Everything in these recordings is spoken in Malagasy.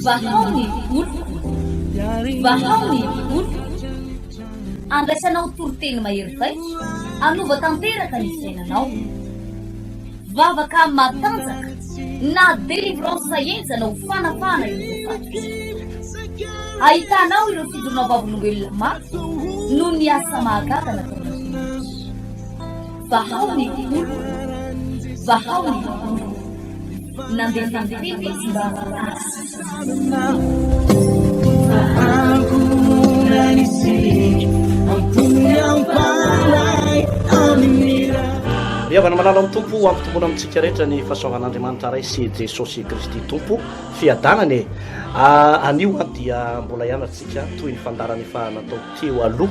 vahaony oloko vahaony oloko andraisanao toroteny mahery vaitso anova tanteraka ny fiainanao vavaka matanjaka na délivrance enjana ho fanafana ireo fatotra ahitanao ireo fidorona vavolombelona maro no ny asa mahagaga nataona vahaony oloko vahaony oloko nandeha fandeteny izy mba miavana malala amin'ny tompo ampitombona amintsika rehetra ny fahasoavan'andriamanitra ray sy jesosy kristy tompo fiadanany anio a dia mbola ianatsika toy ny fandarany efa natao teo aloha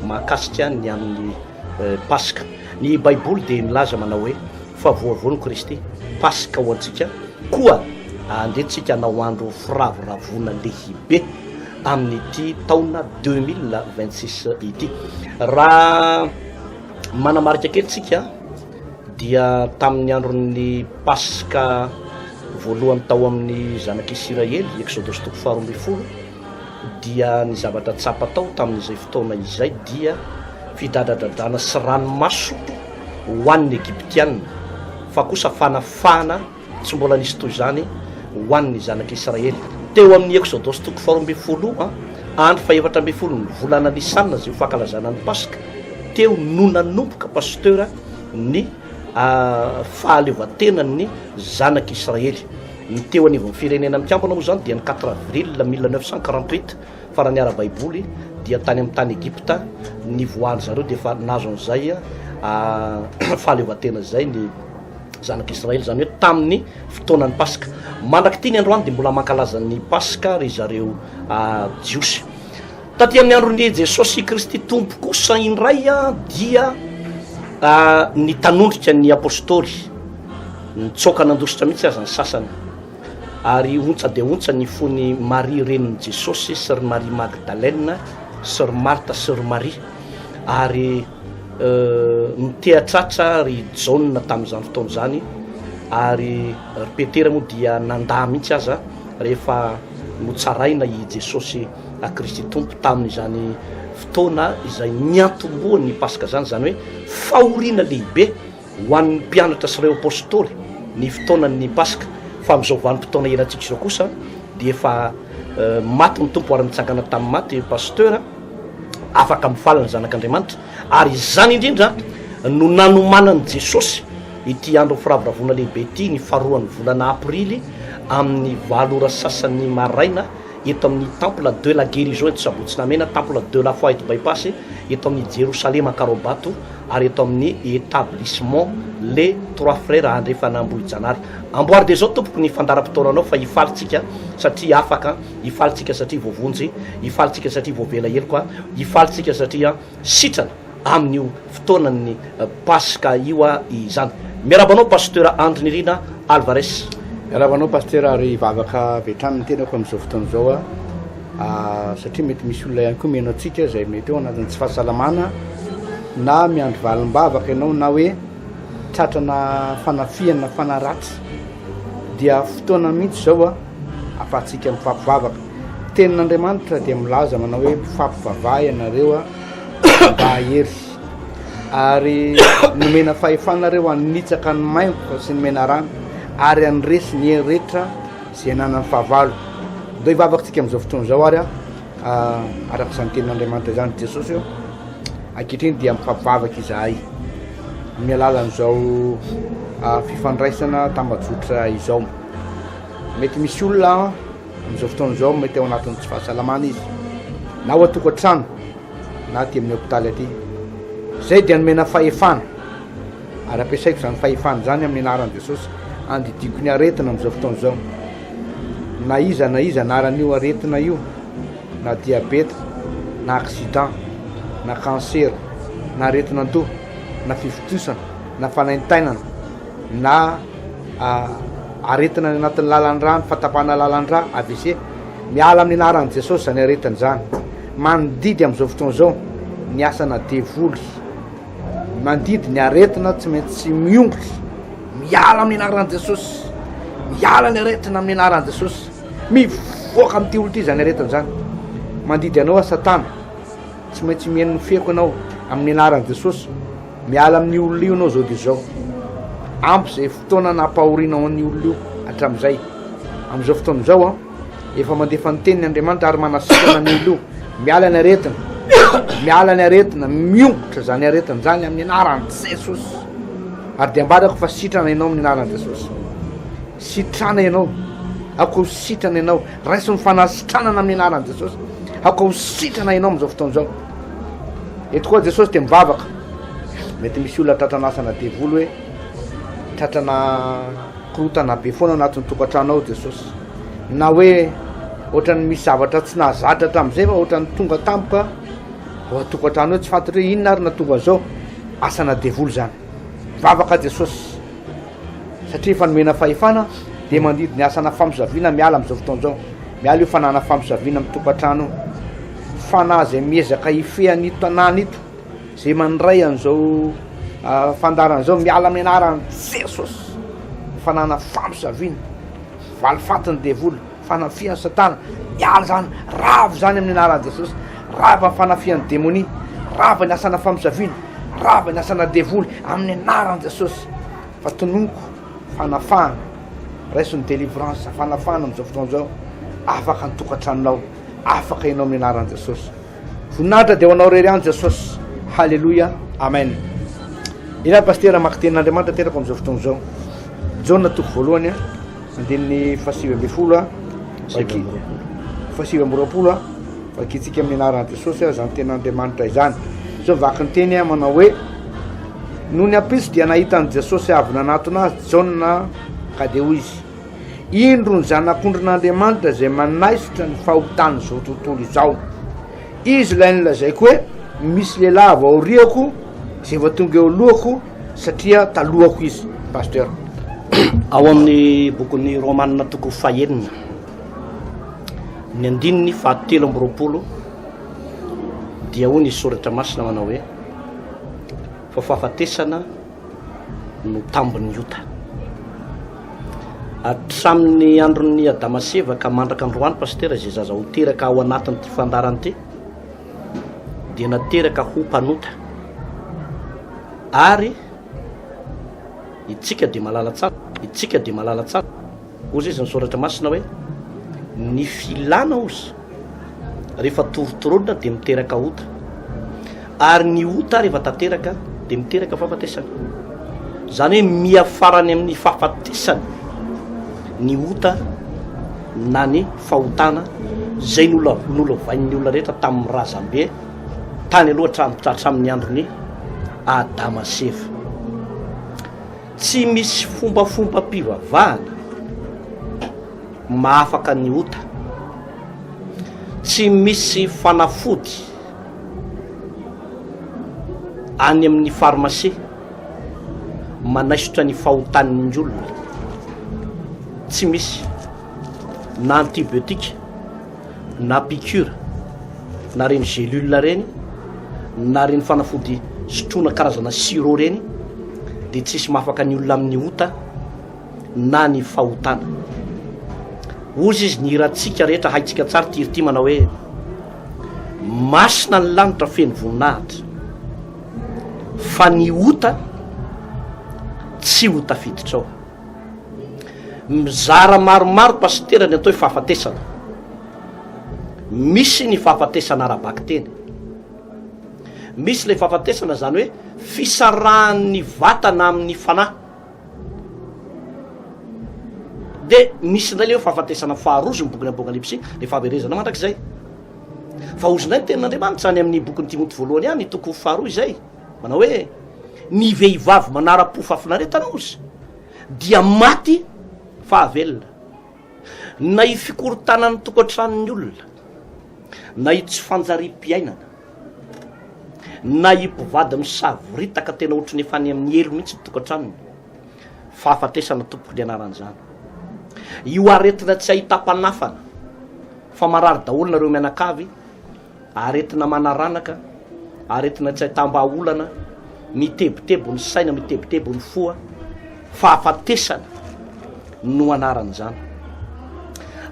mahakasika ny amin'ny paska ny baiboly dia milaza manao hoe fa voavoany kristy paska ho antsika koa andehantsika anao andro firavoravona lehibe amin'ity taona 2026 ity raha manamarika kelitsika dia tamin'ny andron'ny paska voalohany tao amin'ny zanak'Isiraely exodus toko faharoambin'ny dia ny zavatra tsapa tao tamin'izay fotoana izay dia fidadadradrana sy ranomaso ho an'ny egyptianina fa kosa fanafana tsy mbola nisy toy izany ho an'ny zanak'Israely teo amin'ny exodus toko faharoambin'ny andro fahaefatra ambin'ny folo ny volana lisanina zay ho fankalazana ny paska teo no nanomboka pasteur ny fahaleovatenany zanak'Israely ny teo anivon'ny firenena mikambana moa zany dia ny 4 avril 1948 fara niara baiboly dia tany amin'ny tany Egypta ny voany zareo dia efa nazo an'izay fahaleovatena zay ny zanak'Israely zany hoe tamin'ny fotoanan'ny paska mandraky ty ny androany dia mbola mankalaza ny paska ry zareo jiosy taty amin'ny andron'ny jesosy kristy tompo kosa indray dia ny tanondrika ny apôstôly nitsoka nandositra mihitsy aza ny sasany ary ontsa dia ontsa ny fony Marie reniny jesosy sy ry Marie Magdalena sy ry Marta sy ry Marie ary nitehatratra ry Jaune tamin'izany fotoana zany ary ry Petera moa dia nandà mihitsy aza rehefa notsaraina i jesosy kristy tompo tamin'izany fotoana izay niantomboa ny paska zany zany hoe fahoriana lehibe ho an'ny mpianatra sy ireo apôstôly ny fotoanany paska fa amin'izao vanim-potoana elantsika izao kosa dia efa maty ny tompo ary mitsangana tamin'ny maty pasteur afaka mifalana zanak'Andriamanitra ary zany indrindra no nanomanany jesosy ity andro firavoravona lehibe ity ny faharoan'ny volana aprily amin'ny 7 ora sasany maraina eto amin'ny temple de la guérison eto sabotsy namena temple de la foi eto bypass eto amin'ny Jerusalem Karobato ary eto amin'ny établissement les 3 frères andrefa nambohijanary amboary de zao tompoko ny fandaram-potoananao fa ifalitsika satria afaka ifalitsika satria voavonjy ifalitsika satria voavela hely koa ifalitsika satria sitrana amin'io fotoanan'ny paska io izany miarabanao pasteur Andry Nirina Alvarez miarabanao pasteur ary vavaka vetrany ny tenako amin'izao fotoana zao satria mety misy olona ihany koa mihaino antsika zay mety eo anatin'ny tsy fahasalamana na miandro valim-bavaka ianao na hoe tratrana fanafiana fanaratsy dia fotoana mihitsy zao afahantsika mifampivavaka tenin'Andriamanitra dia milaza manao hoe mifampivavaha ianareo mba hery ary nomena fahefanareo anitsaka ny maimboka sy nomena rano ary anresy ny rehetra zay nanany fahavalo do ivavakantsika amin'izao fotoana zao ary araka izany tenin'Andriamanitra zany jesosy io ankehitriny dia mifampivavaka izahay amin'ny alalan'izao fifandraisana tambajotra izao mety misy olona amin'izao fotoana zao mety ao anatin'ny tsy fahasalamana izy na ho atokantrano na ty amin'ny hôpitaly aty zay dia nomena fahefana ary ampiasaiko zany fahefana zany amin'ny anaran'i jesosy andidiko ny aretina amin'izao fotoana zao na iza anaran'io aretina io na diabeta na accident na cancer na aretinanto na fifitosana na fanaintainana na aretina anatin'ny lalan-drano fatapahana lalan-dra AVC miala amin'ny anaran'i jesosy zany aretina zany mandidy amin'izao fotoana zao ny asana devoly mandidy ny aretina tsy maintsy miongotry miala amin'ny anaran'i jesosy miala ny aretina amin'ny anaran'i Jesosy. Mivoaka amin'ity olo ity zany aretina zany. Mandidy anao Satana, tsy maintsy mihaino ny feko anao amin'ny anaran'i Jesosy. Miala amin'ny olona io anao zao dia zao. Ampy zay fotoana nampahorinao an'io olona io hatramin'izay. Amin'izao fotoana izao efa mandefa ny teniny Andriamanitra ary manasitrana ny olona io. Miala ny aretina, miala ny aretina, miongotra zany aretina zany amin'ny anaran'i Jesosy. Ary dia ambadako fa sitrana ianao amin'ny anaran'i Jesosy. Sitrana ianao, ako sitrana ianao, raiso ny fanasitranana amin'ny anaran'i Jesosy. Ako sitrana ianao amin'izao fotoana izao. Eto koa Jesosy dia mivavaka. Mety misy olona tratranasana devoly hoe tratrana korotana be foana anatin'ny tokantranao Jesosy. Na hoe ohatrany misy zavatra tsy nahazatra tamin'izay fa ohatrany tonga tampoka ao atokantrano hoe tsy fantatra hoe inona ary natonga an'izao. Asana devoly zany. Vavaka Jesosy satria fanomena fahefana dia mandidy ny asana famosaviana miala amin'izao fotoana izao. Miala io fanana famosaviana amin'ny tokantrano. Fanahy zay miezaka hifehan'ito tanàna ito, zay mandray an'izao fandaran'izao, miala amin'ny anaran'i Jesosy. Fanana famosaviana, valifatiny devoly, fanafihan'ny Satana, miala zany, ravo zany amin'ny anaran'i Jesosy. Rava ny fanafihan'ny démonie, rava ny asana famosaviana, rava ny asana devoly amin'ny anaran'i Jesosy. Fa tononoko fanafahana, raiso ny délivrance, fanafahana amin'izao fotoana izao. Afaka ny tokantranonao, afaka ianao amin'ny anaran'i Jesosy. Voninahitra dia ho anao rery any Jesosy. Halleluia, amen. Ina pastera maki tenin'Andriamanitra teraka amin'izao fotoana izao. Jauna toko voalohany andininy fahasivy amby folo fahasivy amby roapolo vakitsika amin'ny anaran'i Jesosy zany tenin'Andriamanitra izany. Zao vaky ny teny manao hoe noho ny ampitso dia nahitan'i Jesosy avy nanatona azy Jauna ka dia hoy izy, indro ny zanak'ondrin'Andriamanitra zay manaisotra ny fahotany zao tontolo izao. Izy ilay nilazaiko hoe misy lehilahy avy aoriako zay va tonga eo alohako satria talohako izy. Pasteur. Ao amin'ny bokin'ny Romanina toko fahaenina ny andininy fahatelo amby roapolo dia hoy ny soratra masina manao hoe fa fahafatesana no tambiny ota. Hatramin'ny andron'ny Adama sy Eva ka mandraka androany pastera zay zaza ho teraka ao anatin'ity fandarany ity dia nateraka ho mpanota ary itsika dia malala tsara, itsika dia malala tsara. Ozy izy ny soratra masina hoe ny filana ozy rehefa torotoronina dia miteraka ota ary ny ota rehefa tateraka dia miteraka fahafatesana. Zany hoe miafarany amin'ny fahafatesana ny ota na ny fahotana zay nolovain'ny olona rehetra tamin'ny razambe tany aloha hatramin'ny androny Adama sy Eva. Tsy misy fombafomba mpivavahana mahafaka ny ota, tsy misy fanafody any amin'ny farmacie manaisotra ny fahotanin'ny olona. Tsy misy na antibiotika na piqûre na reny gélule reny na reny fanafody sotrona karazana sirop reny dia tsisy mahafaka ny olona amin'ny ota na ny fahotana. Ozy izy ny hirantsika rehetra haitsika tsara ty ity manao hoe masina ny lanitra feno voninahitra fa ny ota tsy ho tafiditra ao. Mizara maromaro pastera ny atao hoe fahafatesana. Misy ny fahafatesana ara-baky teny, misy ilay fahafatesana zany hoe fisarahan'ny vatana amin'ny fanahy, dia misy indray le hoe fahafatesana faharozo ny bokin'ny Apokalipsy le fahaverezana mandrakizay. Fa ozindray ny tenin'Andriamanitra any amin'ny bokin'ny Timoty voalohany any toko faharoa izay manao hoe ny vehivavy manara-po fafinaretana ozy dia maty fa avelona, na hifikorotana ny tokantranon'ny olona, na hitsy fanjari-piainana, na himpivady misavorita ka tena ohatry ny efa any amin'ny elo mihitsy ny tokantranony. Fahafatesana tompoko ny anaran'izany. Io aretina tsy ahita-panafana fa marary daholo nareo mianakavy, aretina manaranaka, aretina tsy ahita-mbaolana, mitebotebo ny saina, mitebotebo ny foa. Fahafatesana no anarany zany.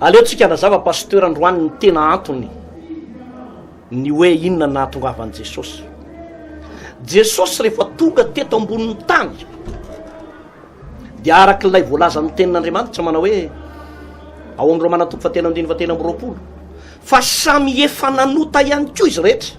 Aleotsika nazava pasteur androany ny tena antony ny hoe inona nahatongavan'i Jesosy. Jesosy rehefa tonga teto ambonin'ny tany dia arak'ilay voalaza amin'ny tenin'Andriamanitra manao hoe ao amin'ny Romana 10:29 fa samy efa nanota ihany koa izy rehetra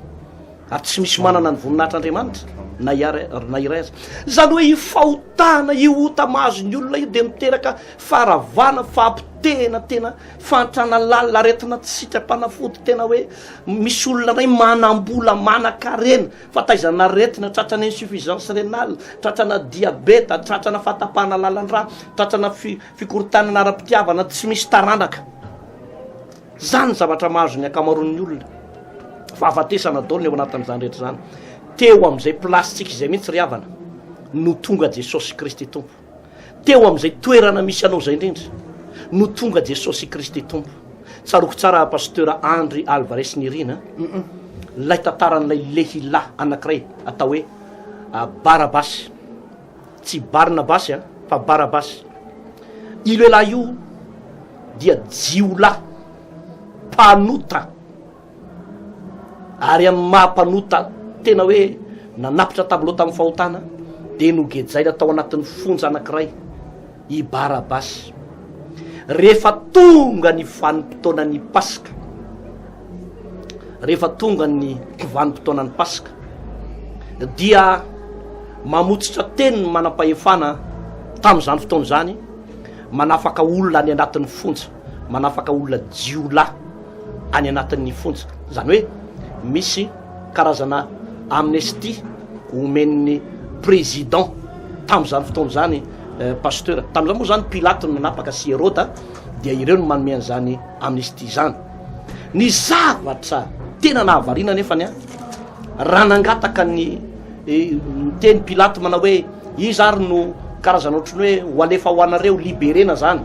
ary tsy misy manana ny voninahitr'Andriamanitra na iray aza. Zany hoe ifahotana iota mahazo ny olona io dia miteraka faravana, fampitena, tena fantrana lalina aretina tsy sitrapanafody, tena hoe misy olona ray manambola manan-karena, fataizana aretina, tratrana insuffisance rénale, tratrana diabeta, tratrana fatapahana lalan-drà, tratrana fikorontanana ara-pitiavana tsy misy taranaka. Zany zavatra mahazo ny akamaroan'ny olona. Fa afatesana daolina eo anatin'izany rehetra zany. Teo amin'izay plastika izay mihitsy ry havana no tonga Jesosy Kristy Tompo. Teo amin'izay toerana misy anao zay indrindra no tonga Jesosy Kristy Tompo. Tsaroko tsara pasteur Andry Alvarez Nirina lay tantaran'ilay lehilahy anankiray atao hoe Barabasy, tsy Barnabasy fa Barabasy. Io lehilahy io dia jiolahy mpanota, ary amin'ny mahampanota tena hoe nanapitra tableau tamin'ny fahotana dia nogejaina tao anatin'ny fonja anankiray i Barabasy. Rehefa tonga ny vanim-potoanan'ny Paska, rehefa tonga ny vanim-potoanan'ny Paska dia mamotsitra teniny manam-pahefana tamin'izany fotoana zany, manafaka olona any anatin'ny fonja, manafaka olona jiolahy any anatin'ny fonja. Zany hoe misy karazana amnesty omen'ny président tamin'izany fotoana zany pasteur. Tamin'izany moa zany Pilaty no nanapaka sy Herôda, dia ireo no manome an'izany amnesty zany. Ny zavatra tena nahavariana nefany raha nangataka ny teny Pilaty manao hoe izy ary no karazana ohatrany hoe ho alefa ho anareo liberena zany,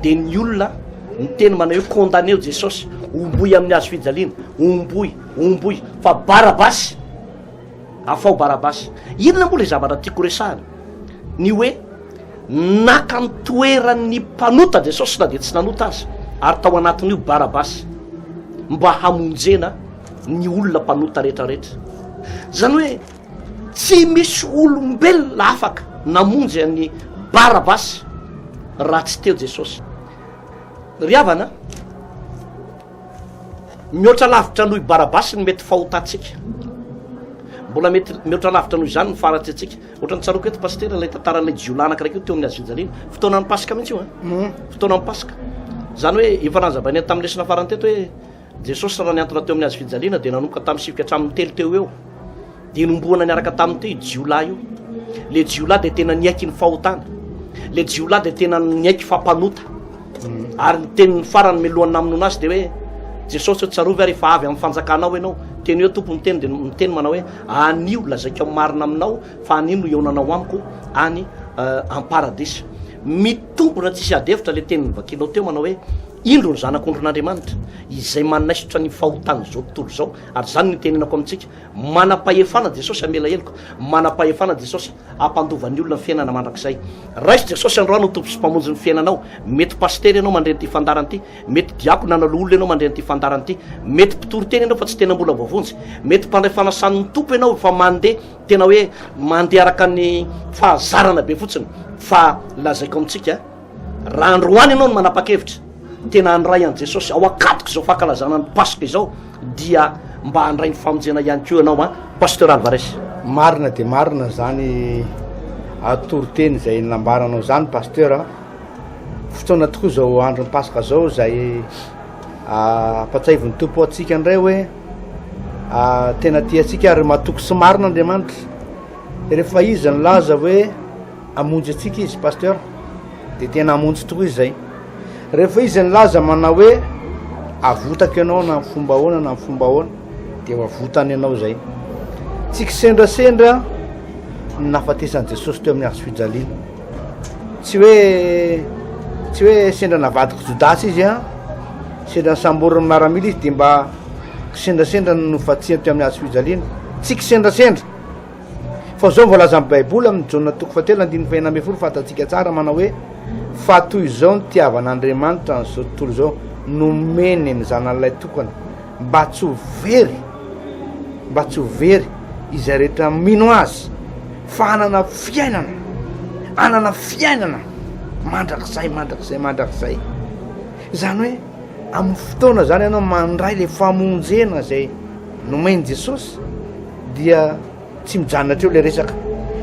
dia ny olona ny teny manao hoe condamné Jesosy, omboy amin'ny hazo fijaliana, omboy fa Barabasy, afao Barabasy. Inona moa le zavatra tiako resahana? Ny hoe naka ny toeran'ny mpanota Jesosy na dia tsy nanota azy, ary tao anatin'io Barabasy mba hamonjena ny olona mpanota rehetrarehetra. Zany hoe tsy misy olombelona afaka namonjy ny Barabasy raha tsy teo Jesosy. Ry havana, mihoatra lavitra noho i Barabasy ny mety fahotantsika, mbola mety mihoatra lavitra noho izany ny faratry atsika. Ohatrany tsaroko eto pasteur ilay tantaran'ilay jiolahy anankiray teo amin'ny hazo fijaliana, fotoanan'ny Paska mihitsy io fotoanan'ny Paska. Zany hoe efa nanzavainy tamin'ny lesona farany teto hoe Jesosy raha niantona teo amin'ny hazo fijaliana dia nanomboka tamin'ny sivika hatramin'ny telo teo eo, dia nomboana niaraka tamin'ny teo i jiolahy io. Le jiolahy dia tena niaiky ny fahotana, le jiolahy dia tena niaiky fampanota, ary ny tenin'ny farany melohan'ny aminoana azy dia hoe Jesosy tsarovy ary efa avy amin'ny fanjakanao ianao. Teny eo tompo miteny dia miteny manao hoe anio lazaiko amin'ny marina aminao fa anio no eonanao amiko any am-paradisy. Mitombona tsisy adevitra le teny vakinao teo manao hoe indro ny zanak'ondron'Andriamanitra izay manaisotra ny fahotana zao tontolo zao. Ary zany ny tenenako amintsika, manam-pahefana Jesosy amela heloko, manam-pahefana Jesosy ampandova ny olona ny fiainana mandrakizay. Raisy Jesosy androany ho tompo sy mpamonjy ny fiainanao. Mety paster ianao mandreny ty fandarany ty, mety diakona analolo ianao mandreny ty fandarany ty, mety mpitory teny ianao fa tsy tena mbola voavonjy, mety mpandray fanasan'ny tompo ianao fa mandeha tena hoe mandeha araka ny fahazarana be fotsiny. Fa lazaiko amintsika, raha androany ianao no manapa-kevitra tena andray an' Jesosy ao akatoko izao fankalazana ny Paska izao, dia mba handray ny famonjena ihany koa ianao pasteur Alvarez. Marina dia marina zany atory-teny zay nambaranao zany pasteur. Fotoana tokoa zao andron'ny Paska zao zay ampatsahivon'ny tompo atsika indray hoe tena tiatsika ary matoky sy marina Andriamanitra. Rehefa izy ny laza hoe amonjy atsika izy pasteur, dia tena amonjy tokoa izy zay. Rehefa izy ny laza manao hoe avotaka ianao na fomba ahoana na fomba ahoana, dia avotany ianao zay. Tsika sendrasendra nahafatesan'i Jesosy teo amin'ny hazo fijaliana. Tsy hoe sendra navadika Jodasy izy sendra samboriny miaramila izy dia mba sendrasendra nofatsihany teo amin'ny hazo fijaliana. Tsika sendrasendra. Fa zao voalaza amin'ny Baiboly amin'ny Jaona 3:1 fantatsika tsara manao hoe fa toy izao ny tiavan'andriamanitra n'izao tontolo zao nomeny ny zanan'ilay tokana mba tsy ho very izay rehetra mino azy fa anana fiainana mandrakizay zany hoe amin'ny fotoana zany ianao mandray le famonjena zay nomeny Jesosy dia tsy mijanona treo le resaka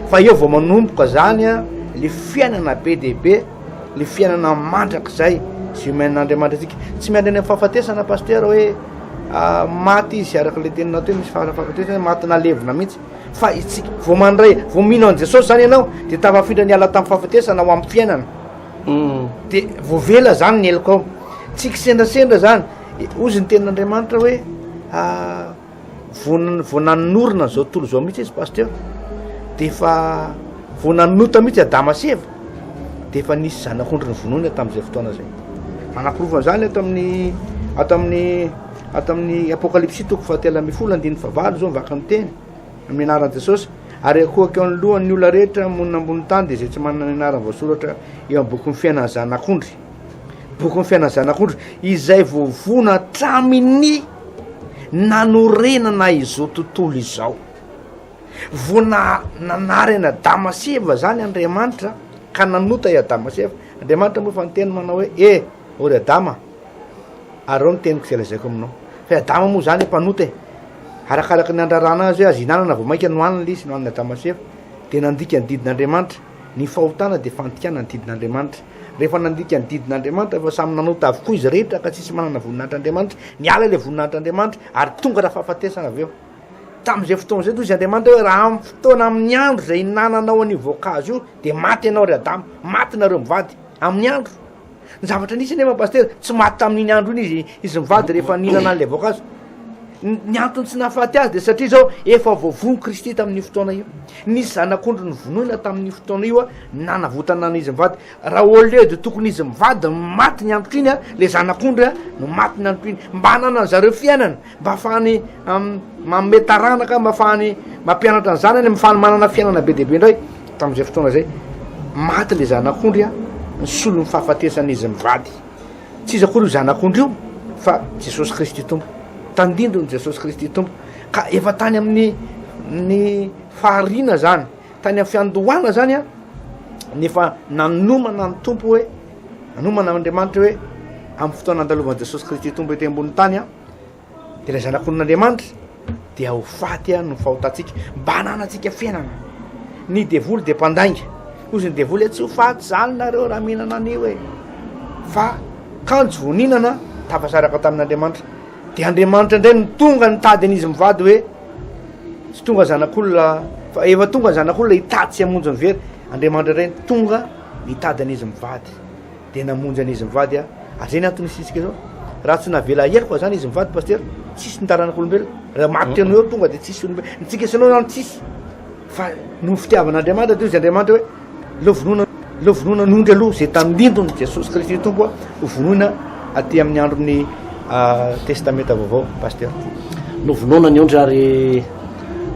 fa eo vao manomboka zany a le fiainana be dehibe le fiainana mandrakizay zy omen'andriamanitra atsika tsy miandry any amin'ny fahafatesana paster hoe maty izy araka le tenina teo misy fahafatesana maty nalevina mihitsy fa itsika vao mandray vao mino an Jesosy zany ianao de tafafindra niala tamin'ny fahafatesana ho amin'ny fiainana de voavela zany ny eloko ao tsika sendrasendra zany ozy ny tenin'andriamanitra hoe vao nanonorina zao tontolo zao mihitsy izy paster de fa vao nanota mihitsy Adama sy Eva de fa nisy zanak'ondry ny vonoina tamin'izay fotoana zay manapirovana zany ato amin'ny apokalypsy toko fahatelo amby folo andiny favalo zao mivaka amin'ny teny amin'ny anaran'i Jesosy ary akohaka eo anolohan'ny olona rehetra monina ambony tany de zay tsy manana ny anarany voasoratra eo amin'ny boky ny fiainan'ny zanak'ondry izay voavona tramin'ny nanorenana izao tontolo izao vo nanarena Adama sy Eva zany Andriamanitra ka nanota i Adama sy Eva Andriamanitra moa fa niteny manao hoe ory Adama ary ao ny teniko zay lazaiko aminao fa Adama moa zany mpanota arakaraky ny andrarana azy hoe azy hinanana vao mainka nohanina le izy nohanina Adama sy Eva de nandika ny didin'Andriamanitra ny fahotana de fantikana ny didin'Andriamanitra rehefa nandika ny didin'Andriamanitra fa samy nanota avokoa izy rehetra ka tsisy manana voninahitr'Andriamanitra niala le voninahitr'Andriamanitra ary tonga raha fahafatesana avy eo tamin'izay fotoana zay toy izy Andriamanitra hoe raha amin'ny fotoana amin'ny andro zay nananao an'io voankazo io de maty ianao ry Adama maty nareo mivady amin'ny andro ny zavatra nisy nefa paster tsy maty tamin'iny andro iny izy mivady rehefa nihinana an'le voankazo ny antony tsy nahafaty azy de satria zao efa voavono Kristy tamin'ny fotoana io nisy zanak'ondry ny vonoina tamin'ny fotoana io a nanavotana n'izy mivady raha oleo de tokony izy mivady maty ny andro iny a le zanak'ondry a no maty ny andro iny mba hanana zareo fiainana mba ahafahany manome taranaka mba ahafahany mampianatra ny zanany mifahany manana fiainana be dehibe indray tamin'izay fotoana zay maty le zanak'ondry a ny solo ny fahafatesan'izy mivady tsy izy akory io zanak'ondry io fa Jesosy Kristy tompo tandindro ny Jesosy Kristy tompo ka efa tany amin'ny faharina zany tany amin'ny fiandohana zany a nefa nanomana ny tompo hoe nanomana Andriamanitra hoe amin'ny fotoana andalovan'i Jesosy Kristy tompo ety ambony tany a de la zanak'ondrin'Andriamanitra de ao faty a no fahotatsika mba hananatsika fiainana ny devoly de mpandainga ozy ny devoly tsy ho faty zany nareo raha mihinana an'io e fa kanjo voninana tafasaraka tamin'Andriamanitra de Andriamanitra indray ny tonga nitady an'izy mivady hoe tsy tonga zanak'olona fa efa tonga zanak'olona hitady tsy hamonjy ny very Andriamanitra indray ny tonga hitady an'izy mivady de namonjy an'izy mivady a ary zay ny antony isitsika zao raha tsy navela iako fa zany izy mivady paster tsisy ny taranak'olombelona raha maty anao eo tonga de tsisy olombelona nitsika sanao zany tsisy fa no fitiavan'Andriamanitra de izy Andriamanitra hoe leo vonoina nondry aloha zay tandindrony Jesosy Kristy tompo a ho vonoina aty amin'ny andron'ny testamenta vaovao paster no vonoana ny ondry ary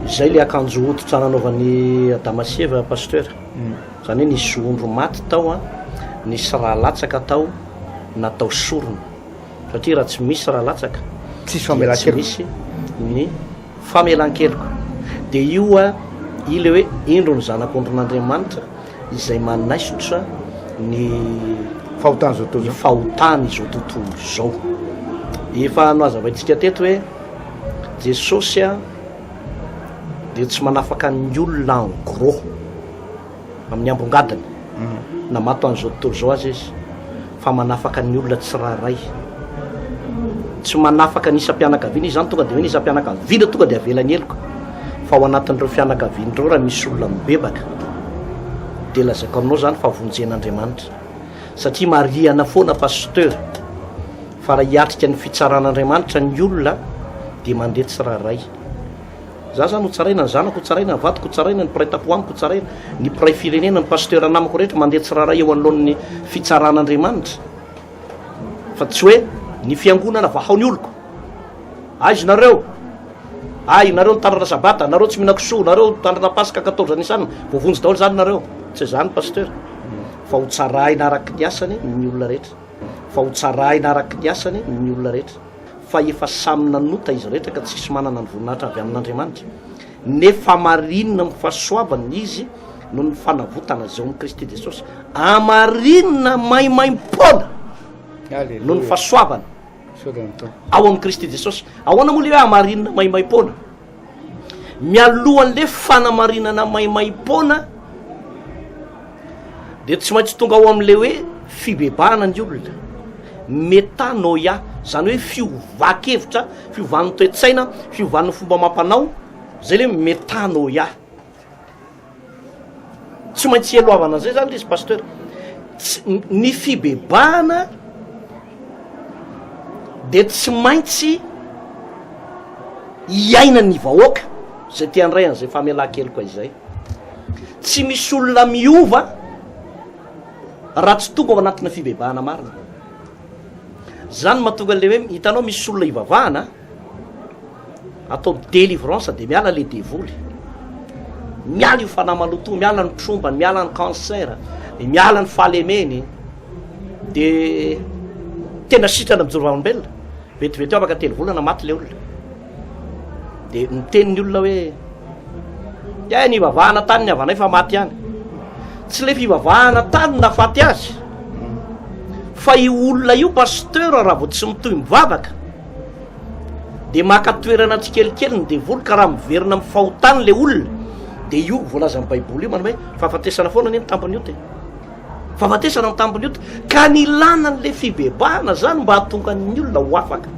zay le akanjo ototra nanaovan'ny Adama sy Eva paster zany hoe nisy ondro maty tao a nisy raha latsaka tao natao sorona satria raha tsy misy raha latsaka tsisy famelan-keloko misy ny famelan-keloko de io a i le hoe indro ny zanak'ondrin'Andriamanitra izay manaisotra ny fahotany zao tontolo fahotany zao tontolo zao efa no azavaintsika teto hoe Jesosy a de tsy manafaka ny olona en gros amin'ny ambongadiny na mato an'izao tontolo zao azy izy fa manafaka ny olona tsiraray tsy manafaka nisam-pianakaviana izy zany tonga de hoe nisam-pianakaviana tonga de avelany eloko fa ao anatin'ireo fianakaviana reo raha misy olona mibebaka de lazako aminao zany fa vonjen'Andriamanitra satria mariana foana pasteur fa raha hiatrika ny fitsaran'Andriamanitra ny olona de mandeha tsiraray za zany ho tsaraina ny zanako ho tsaraina ny vadiko ho tsaraina ny mpiray tapoaniko ho tsaraina ny mpiray firenena ny pasteur anamako rehetra mandeha tsiraray eo anolohan'ny fitsaran'Andriamanitra fa tsy hoe ny fiangonana vahaony oloko aizy nareo nareo nitandrana sabata nareo tsy mihina kisoa nareo nitandrana pasika 14 nisanina voavonjy daholo zany nareo tsy zany pasteur fa ho tsaraina araky ny asany ny olona rehetra fa ho tsaraina araky ny asany ny olona rehetra fa efa samy nanota izy rehetra ka tsisy manana ny voninahitra avy amin'Andriamanitra nefa marinina ny fahasoavany izy no ny fanavotana zao amin'ny Kristy Jesosy amarinina maimaim-pona no ny fahasoavana ao amin'ny Kristy Jesosy ahoana moa le hoe amarinina maimaim-pona mialohan'le fanamarinana maimaim-pona de tsy maintsy tonga ao amin'le hoe fibebahana ny olona metanoia zany hoe fiovakevitra fiovan'ny toe-tsaina fiovan'ny fomba mampanao zay le metanoia tsy maintsy eloavana zay zany izy pasteur ny fibebahana de tsy maintsy iaina ny vahoaka zay tiandray an'izay famelan-kely koa izay tsy misy olona miova raha tsy tonga ao anatina fibebahana marina zany mahatonga le hoe hitanao misy olona ivavahana atao délivrance de miala le devoly miala io fanamaloto miala ny trombany miala ny cancer de miala ny fahalemeny de tena sitrana mijorovaolombelona vetivety afaka telo volana maty le olona de mitenyny olona hoe ny ivavahana tany ny avanay fa maty hany tsy le fivavahana tany nafaty azy fa io olona io pasteur raha vo tsy mitoy mivavaka de makatoerana tsikelikely ny devoly ka raha miverina amin'ny fahotany le olona de io voalaza amin'ny baiboly io manao hoe fahafatesana foana ny tampony io te fahafatesana ny tampony io te ka nilana n'le fibebahana zany mba hahatonga ny olona ho afaka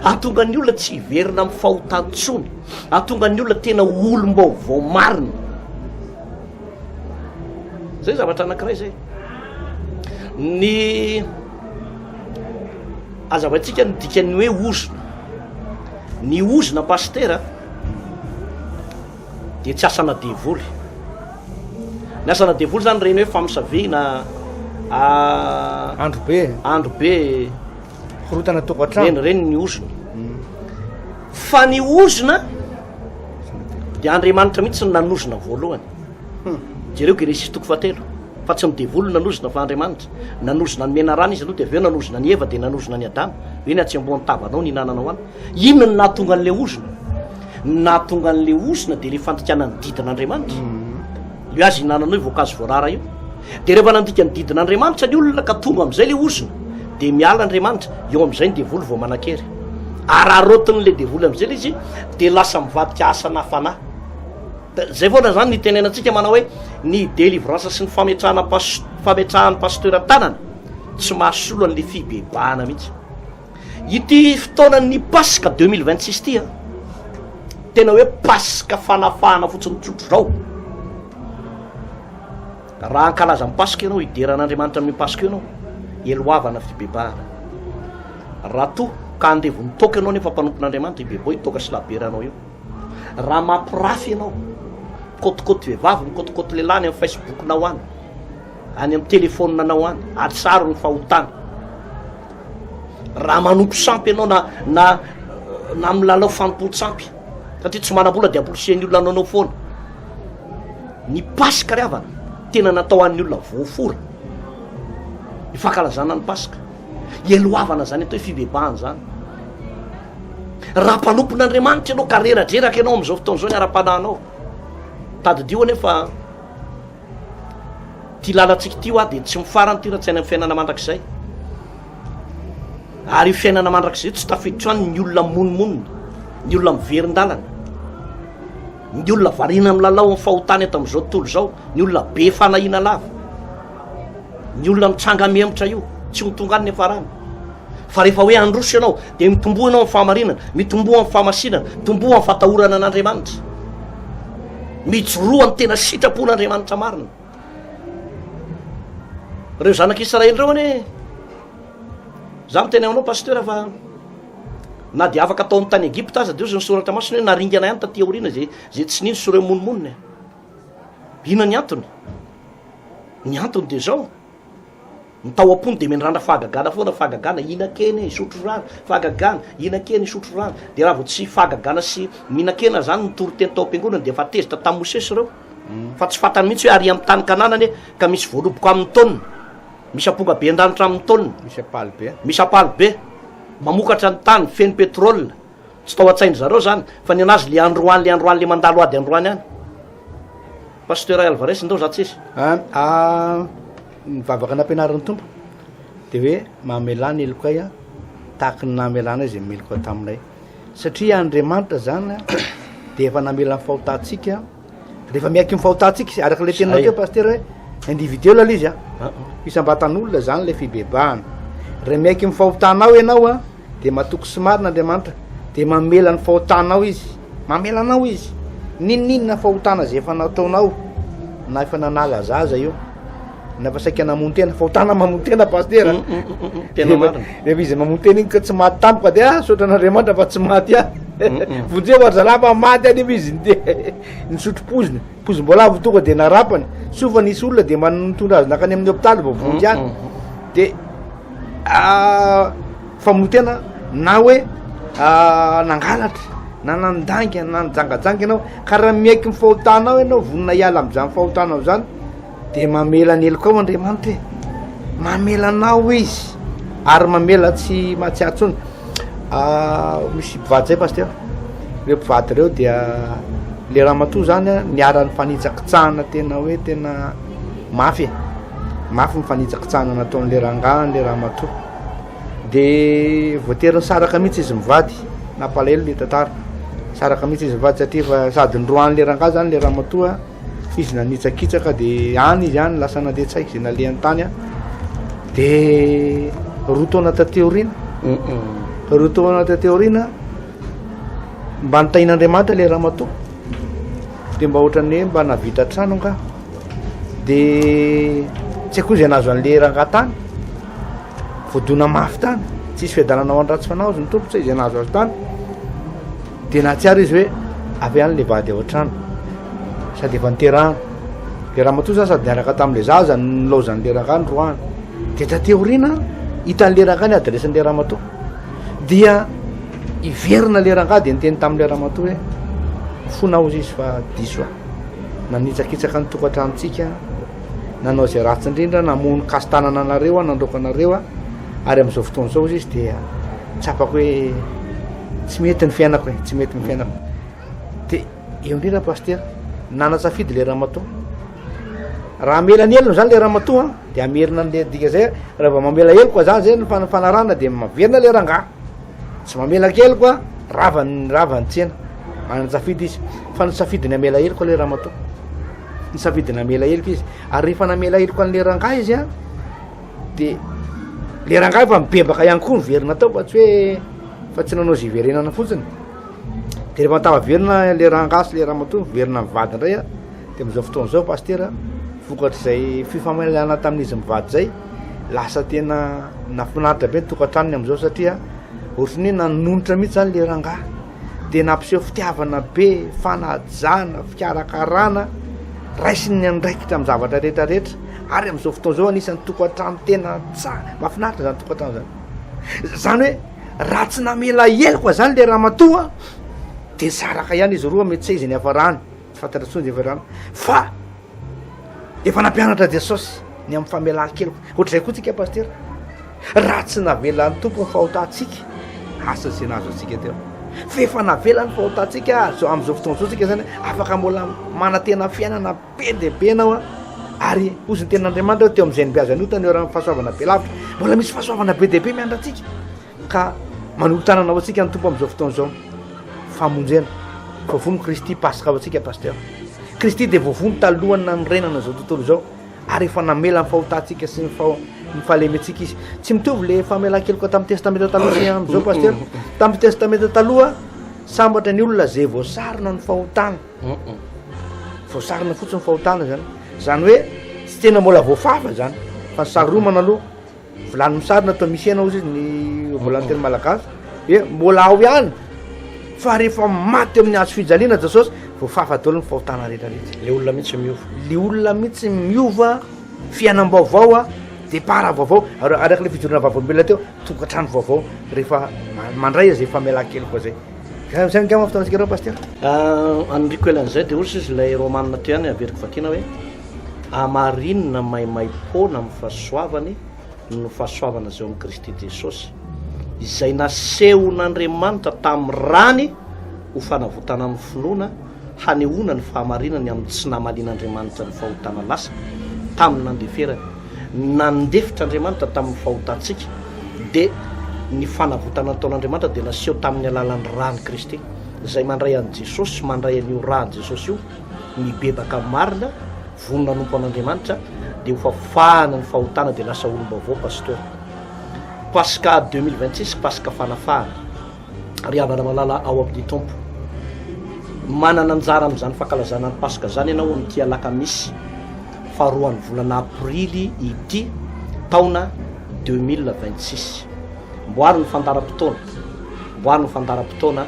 ahatonga ny olona tsy hiverina amin'ny fahotantsony ahatonga ny olona tena olom-baovao marina zay zavatra anankiray zay ny azavatsika ny dikany hoe ozona ny ozona pastera de tsy asana devoly ny asana devoly zany reny hoe famisaviana andro be horotana tokatrano reny ny ozona fa ny ozona de Andriamanitra mihitsy nanozona voalohany jereo Genesis 3:7 fa tsy midevoly nanozona fa Andriamanitra nanozona ny mena rano izy aloha de aveo nanozona ny Eva de nanozona ny Adama hoe ny atsy-ambony tavanao ny hinananao any inona ny nahatonga an'le ozona nahatonga an'le ozona de le fandikana ny didin'Andriamanitra le azy hinananao voankazo voarara io de rehefa nandika ny didin'Andriamanitra ny olona ka tonga am'izay le ozona de miala Andriamanitra eo am'izay ny devoly vao manan-kery ararotin'le devoly am'izay le izy de lasa mivadika asa na fanahy zay foana zany ny tenenantsika manao hoe ny délivrance sy ny fametrahan'ny pasteur tanana tsy mahasolo an'le fibebahana mihitsy ity fotoanan'ny Pasika 2026 ty tena hoe Pasika fanafahana fotsiny trotro zao raha ankalaza amin'ny Pasika ianao hideran'Andriamanitra amin'ny Pasika ianao eloavana fibebahana raha to ka andevony toka ianao nefa mpanompon'Andriamanitra ibebo hitoka sy laberanao io raha mampirafy ianao kotikoty vehivavy mikotokoty lehilahy any amin'ny Facebook nao any amin'ny telefôna nao any atsaro ny fahotana raha manompo sampy ianao na milalao fanompo-tsampy satria tsy manam-bola de ampolosian'ny olona anao foana ny Pasika ry avana tena natao an'ny olona voafora ifankalazana ny Pasika eloavana zany atao hoe fibebahana zany raha mpanompon'Andriamanitra ianao ka reradraraka ianao am'izao fotoana zao ny ara-panahinao tadidio anefa ty lalantsika ty de tsy mifarany ty raha-tsaina amin'ny fiainana mandrakizay ary io fiainana mandrakizay tsy tafiditra any ny olona monomonina ny olona miverin-dalana ny olona varina amin'ny lalao amin'ny fahotany eto am'izao tontolo zao ny olona be fanahina lava ny olona mitranga miemitra io tsy mitonga any ny afarany fa rehefa hoe androso ianao de mitomboa ianao amin'ny fahamarinana mitomboa amin'ny fahamasinana mitomboa amin'ny fatahorana an'Andriamanitra mijoroany tena sitrapon'Andriamanitra marina reo zanak'Israely reo ane za miteny aminao pasteur fa na de afaka atao amin'ny tany Egypta aza de io zay nisoratra masina hoe naringana ihany taty aoriana zay tsy nino soreo monomonina ina ny antony de zao mitao ampony de mendrandra fahagagana foana fahagagana inan-kena isotro rano fahagagana inan-kena isotro rano de raha vo tsy fahagagana sy mihinan-kena zany nitoro teny tao am-piangonana de efa tezitra tamin'ny Mosesy reo fa tsy fatany mihitsy hoe ary amin'ny tany kananany ka misy voaloboko amin'ny taonina misy amponga be an-danitra amin'ny taonina misy apaly be mamokatra ny tany feno petrôla tsy tao an-tsainy zareo zany fa ny anazy le androany le mandalo ady androany any pasteur Alvarez ndao zatsy izy mivavaka nampianarin'ny tompo de hoe mamelana eloko ay a tahaka ny namelana izy meloko taminay satria Andriamanitra zany de efa namela ny fahotantsika rehefa miaiky mifahotantsika izy araka le tenanao teo pasteur hoe individuel aloha izy a isambatan'olona zany le fibebahana re miaiky mifahotanao ianao a de matoky somarin'Andriamanitra de mamela ny fahotanao izy mamelanao izy ninninona fahotana zay efa nataonao na efa nanala zaza io na fa saika namono tena fahotana mamono tena pasteur tena marina rehefa izy mamono tena igny ka tsy maty tampoka de sotran'Andriamanitra fa tsy maty a vonjeo varzalava maty any izy de nisotro pozim-bola avy tonga de narapany sofa nisy olona de manotondra azy nakany amin'ny hôpitaly vao vonjy any de famono tena na hoe nangalatra na nandanga na nijangajanga ianao ka raha miaiky mifahotanao ianao vonina hiala am'zany fahotanao zany de mamela ny eloko ao Andriamanitra mamelanao izy ary mamela tsy mahatsiatsony misy mpivady zay pasteur reo mpivady reo dia le ramatoa zany a niara-ny fanitsakitsahana tena hoe tena mafy mifanitsakitsahana nataon'le rangahany le ramatoa de voateriny saraka mihitsy izy mivady nampalahelo le tantara saraka mihitsy izy mivady satria fa sady nroan'le rangaha zany le ramatoa izy nanitsakitsaka de any izy any lasa nandeha-tsaika zay nalehan'ny tany a de roa taona tateorina mba nitain'Andriamanitra le ramatoa de mba ohatrany hoe mba navita trano nga de tsy akoa zay nazo an'le rangaha tany voadona mafy tany tsisy fiadanana ao an-dratsy fanao zy ny tompo tsy izay nazo azy tany de nahatsiara izy hoe avy any le vady ao an-trano sady efa niterahana le ramatoa zany sady niaraka tam'le zaza nlaozan'le rangaha ny roany de tateorina hitan'le rangaha ny adresin'le ramatoa dia iverina le rangaha de niteny tam'le ramatoa hoe fonao izy izy fa diso a nanitsakitsaka ny tokantranontsika nanao zay ratsy indrindra namono kastanana anareo a nandroka anareo a ary am'izao fotoana zao izy izy de tsapako hoe tsy mety ny fiainako e tsy mety ny fiainako de eo indrindra pasteur nanasafidy le ramatoa raha amelany elony zany le ramatoa de amerina an'le dika zay raha vao mamela eloko zany zay ny fanarana de maverina le rangaha tsy mamela keloko a ravany tsena mananasafidy izy fa nisafidy ny amela eloko le ramatoa nisafidy ny amela eloko izy ary rehefa namela eloko an'le rangaha izy a de le rangaha efa mibebaka ihany koa miverina tao fa tsy hoe fa tsy nanao zay iverenana fotsiny de rehefa tava verina le rangaha sy le ramatoa miverina mivady indray a de am'izao fotoana zao pasteur vokatr'izay fifamelana tamin'izy mivady zay lasa tena nafinaritra be ny tokantranony am'izao satria ohatrany hoe nanonotra mihitsy zany le rangaha de nampiseho fitiavana be fanajana fikarakarana raisiny andraikitra amy zavatra rehetrarehetra ary am'izao fotoana zao anisan'ny tokantrano tena mafinaritra zany tokantrano zany hoe raha tsy namela eloko zany le ramatoa de saraka ihany izy roa mety tsy izy ny afarany tsy fantaratsony zay afarany fa efa nampianatra Jesosy ny amin'ny famelan-keloko ohatr'izay koa tsika pasteur raha tsy navelan'ny tompo ny fahotantsika asa zay nazo atsika teo fa efa navelany fahotantsika zao am'izao fotoana zao tsika zany afaka mbola manantena fiainana be de be anao a ary ozy ny ten'Andriamanitra teo am'izay nibeazany io tany eo raha fahasoavana be lavitra mbola misy fahasoavana be de be miandratsika ka manolotanana ao atsika ny tompo am'izao fotoana zao famonjena voavono Kristy pasika ao atsika pasteur Kristy de voavono talohany na nyrenana zao tontolo zao ary efa namela ny fahotantsika sy ny fahalemetsika izy tsy mitovy le famelan-keloka tamin'ny testamenta taloha sy am'izao pasteur tamin'ny testamenta taloha sambatra ny olona zay voasarina ny fahotana voasarina fotsiny ny fahotana zany hoe tsy tena mbola voafafa zany fa ny saromana aloha volany misarina atao misy anao izy ny volany tena malagasy hoe mbola ao ihany fa rehefa maty amin'ny hazo fijaliana Jesosy voafafa daholo ny fahotana rehetrarehetra le olona mihitsy miova le olona mihitsy miova fiainam-baovao a départ vaovao araka le fijorona vaovao mbela teo tokantrano vaovao rehefa mandray zay famelan-keloko zay zay ngama fitaontsika reo paster anriko elan'izay dia ozy izy ilay romanina ty any averiko vakina hoe amarinina maimai-pona amin'ny fahasoavany no fahasoavana zao amin'ny Kristy Jesosy izay nasehon'Andriamanitra tamin'ny rany ho fanavotana amin'ny finoana hanehoana ny fahamarinany amin'ny tsy namalian'Andriamanitra ny fahotana lasa tamin'ny nandeferany nandefitr'Andriamanitra tamin'ny fahotantsika dia ny fanavotana nataon'Andriamanitra dia naseho tamin'ny alalan'ny rany Kristy izay mandray an'i Jesosy mandray an'io rany Jesosy io mibebaka marina vonona nompo an'Andriamanitra dia ho fafahana ny fahotana dia lasa olombavao pasteur Pasca 2026 Pasca fanafahana riavana malala ao amin'ny tompo manana anjara amin'izany fankalazana ny Pasca zany ianao amin'ity alakamisy faharoan'ny volana aprily ity taona 2026 mboary ny fandaram-potoana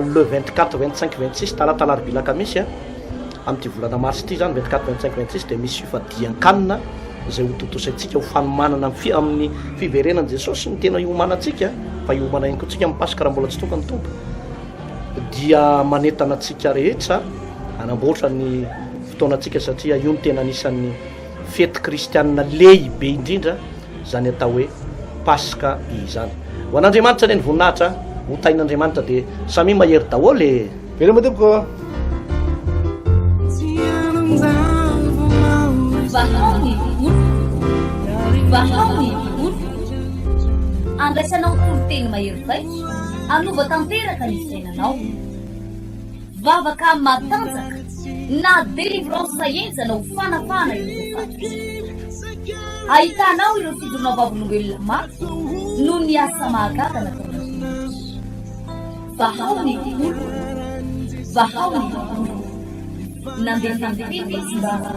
le 24 25 26 talata larobia lakamisy amin'ity volana mars ity zany 24 25 26 dia misy fifadian-kanina zay ho totosantsika ho fanomanana amin'ny fiverenan'i Jesosy ny tena iomanantsika fa iomana ihany koantsika amin'ny Pasika raha mbola tsy tonga ny tompo dia manentana antsika rehetra hanamboatra ny fotoanantsika satria io ny tena anisan'ny fety kristianina lehibe indrindra zany atao hoe Pasika izany ho an'Andriamanitra ny voninahitra ho tain'Andriamanitra dia samy mahery daholo velo matoboko Vahaony andraisanao toloteny mahery zay anova tanteraka ny sainanao vavaka matanjaka na délivrance enjana ho fanafana ireo faty ahitanao ireo fidorona vavolombelona maro no ny asa mahagaga nataona vahaony nandeha tanteny izy mba asa